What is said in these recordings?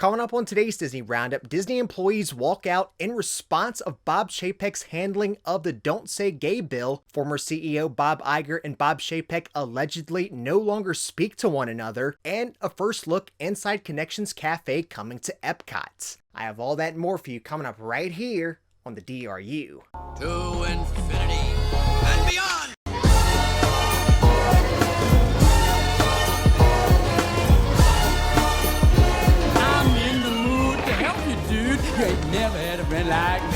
Coming up on today's Disney Roundup, Disney employees walk out in response of Bob Chapek's handling of the Don't Say Gay bill. Former CEO Bob Iger and Bob Chapek allegedly no longer speak to one another, and a first look inside Connections Café coming to EPCOT. I have all that and more for you coming up right here on the DRU. To infinity and beyond! You ain't never had a friend like me.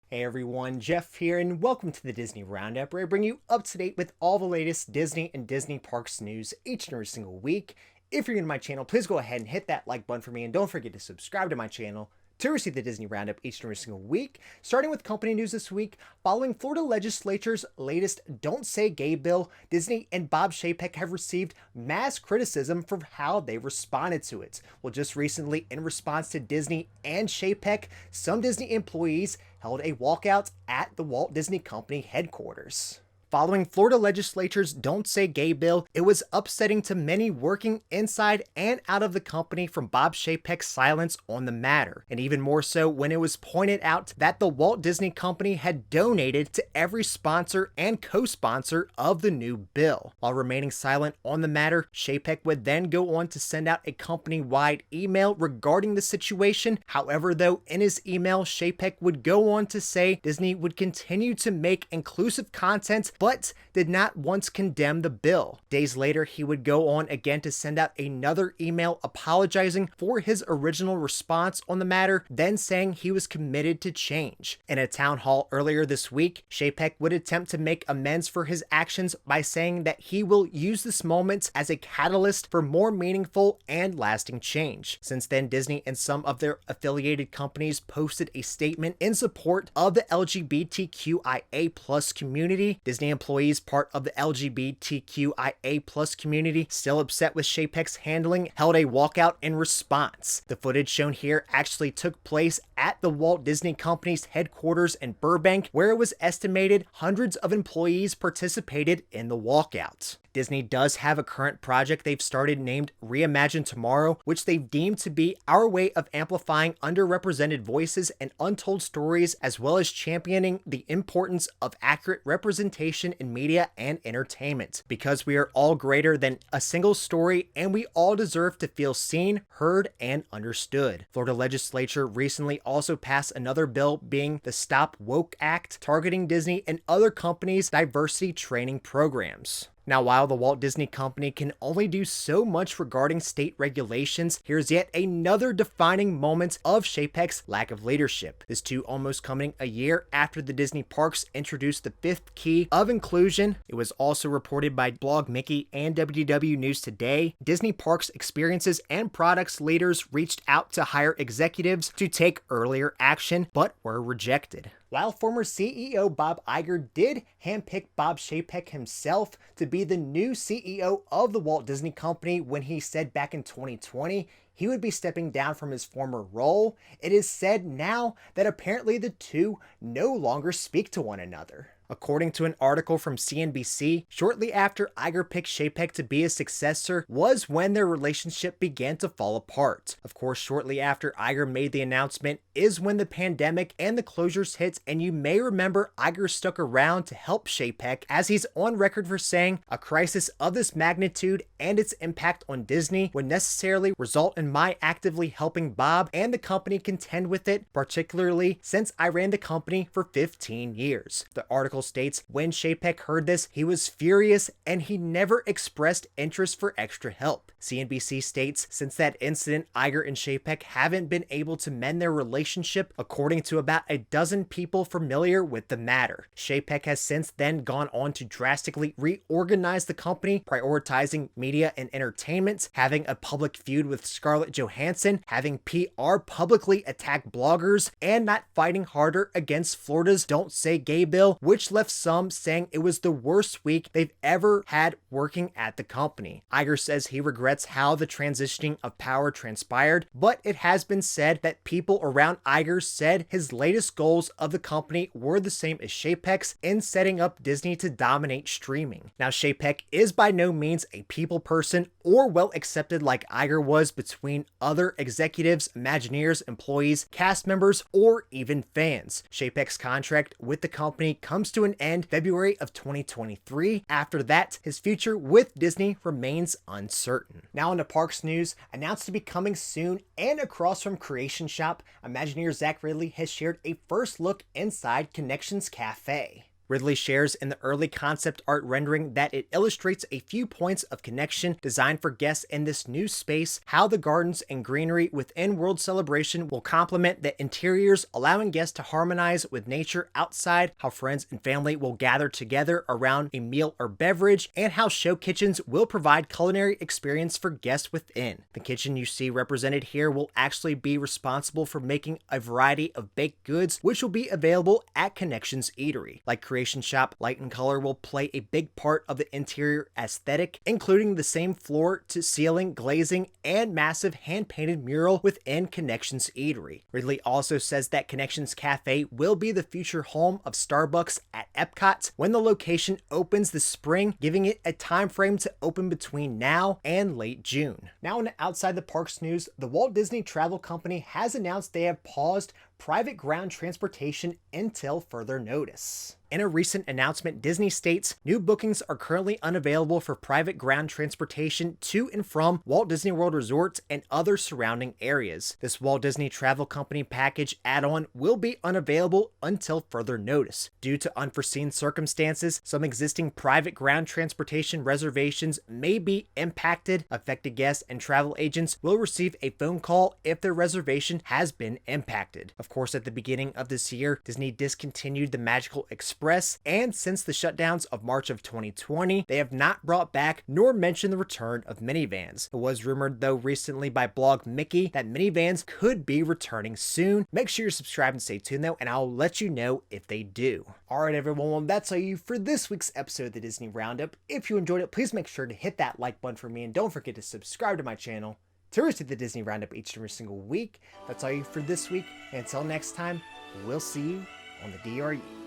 Hey everyone, Jeff here, and welcome to the Disney Roundup, where I bring you up to date with all the latest Disney and Disney Parks news each and every single week. If you're new to my channel, please go ahead and hit that like button for me, and don't forget to subscribe to my channel to receive the Disney Roundup each and every single week. Starting with company news this week, following Florida legislature's latest Don't Say Gay bill, Disney and Bob Chapek have received mass criticism for how they responded to it. Well, just recently, in response to Disney and Chapek, some Disney employees held a walkout at the Walt Disney Company headquarters. Following Florida legislature's Don't Say Gay bill, it was upsetting to many working inside and out of the company from Bob Chapek's silence on the matter, and even more so when it was pointed out that the Walt Disney Company had donated to every sponsor and co-sponsor of the new bill. While remaining silent on the matter, Chapek would then go on to send out a company-wide email regarding the situation. However, though, in his email, Chapek would go on to say Disney would continue to make inclusive content, but did not once condemn the bill. Days later, he would go on again to send out another email apologizing for his original response on the matter, then saying he was committed to change. In a town hall earlier this week, Chapek would attempt to make amends for his actions by saying that he will use this moment as a catalyst for more meaningful and lasting change. Since then, Disney and some of their affiliated companies posted a statement in support of the LGBTQIA+ community. Disney employees part of the LGBTQIA+ community, still upset with Chapek's handling, held a walkout in response. The footage shown here actually took place at the Walt Disney Company's headquarters in Burbank, where it was estimated hundreds of employees participated in the walkout. Disney does have a current project they've started named Reimagine Tomorrow, which they've deemed to be our way of amplifying underrepresented voices and untold stories, as well as championing the importance of accurate representation in media and entertainment. Because we are all greater than a single story, and we all deserve to feel seen, heard, and understood. Florida legislature recently also passed another bill, being the Stop Woke Act, targeting Disney and other companies' diversity training programs. Now, while the Walt Disney Company can only do so much regarding state regulations, here's yet another defining moment of Chapek's lack of leadership. This too almost coming a year after the Disney parks introduced the fifth key of inclusion. It was also reported by Blog Mickey and WDW News Today. Disney Parks Experiences and Products leaders reached out to hire executives to take earlier action, but were rejected. While former CEO Bob Iger did handpick Bob Chapek himself to be the new CEO of the Walt Disney Company when he said back in 2020 he would be stepping down from his former role, it is said now that apparently the two no longer speak to one another. According to an article from CNBC, shortly after Iger picked Chapek to be his successor was when their relationship began to fall apart. Of course, shortly after Iger made the announcement is when the pandemic and the closures hit, and you may remember Iger stuck around to help Chapek, as he's on record for saying a crisis of this magnitude and its impact on Disney would necessarily result in my actively helping Bob and the company contend with it, particularly since I ran the company for 15 years. The article states when Chapek heard this, he was furious and he never expressed interest for extra help. CNBC states since that incident, Iger and Chapek haven't been able to mend their relationship, according to about a dozen people familiar with the matter. Chapek has since then gone on to drastically reorganize the company, prioritizing media and entertainment, having a public feud with Scarlett Johansson, having PR publicly attack bloggers, and not fighting harder against Florida's Don't Say Gay bill, which which left some saying it was the worst week they've ever had working at the company. Iger says he regrets how the transitioning of power transpired, but it has been said that people around Iger said his latest goals of the company were the same as Chapek's in setting up Disney to dominate streaming. Now, Chapek is by no means a people person or well accepted like Iger was between other executives, Imagineers, employees, cast members, or even fans. Chapek's contract with the company comes to an end February of 2023. After that, his future with Disney remains uncertain. Now into parks news, announced to be coming soon and across from Creation Shop, Imagineer Zach Ridley has shared a first look inside Connections Café. Ridley shares in the early concept art rendering that it illustrates a few points of connection designed for guests in this new space, how the gardens and greenery within World Celebration will complement the interiors, allowing guests to harmonize with nature outside, how friends and family will gather together around a meal or beverage, and how show kitchens will provide culinary experience for guests within. The kitchen you see represented here will actually be responsible for making a variety of baked goods, which will be available at Connections Eatery. Like Creation Shop, light and color will play a big part of the interior aesthetic, including the same floor to ceiling glazing and massive hand-painted mural within Connections Eatery. Ridley also says that Connections Cafe will be the future home of Starbucks at EPCOT when the location opens this spring, giving it a time frame to open between now and late June. Now in outside the parks news, the Walt Disney Travel Company has announced they have paused private ground transportation until further notice. In a recent announcement, Disney states new bookings are currently unavailable for private ground transportation to and from Walt Disney World resorts and other surrounding areas. This Walt Disney Travel Company package add-on will be unavailable until further notice. Due to unforeseen circumstances, some existing private ground transportation reservations may be impacted. Affected guests and travel agents will receive a phone call if their reservation has been impacted. Of course, at the beginning of this year, Disney discontinued the Magical Express, and since the shutdowns of March of 2020, they have not brought back nor mentioned the return of minivans. It was rumored, though, recently by blog Mickey that minivans could be returning soon. Make sure you're subscribed and stay tuned, though, and I'll let you know if they do. Alright, everyone, well, that's all you for this week's episode of the Disney Roundup. If you enjoyed it, please make sure to hit that like button for me, and don't forget to subscribe to my channel to receive the Disney Roundup each and every single week. That's all you for this week, and until next time, we'll see you on the DRU.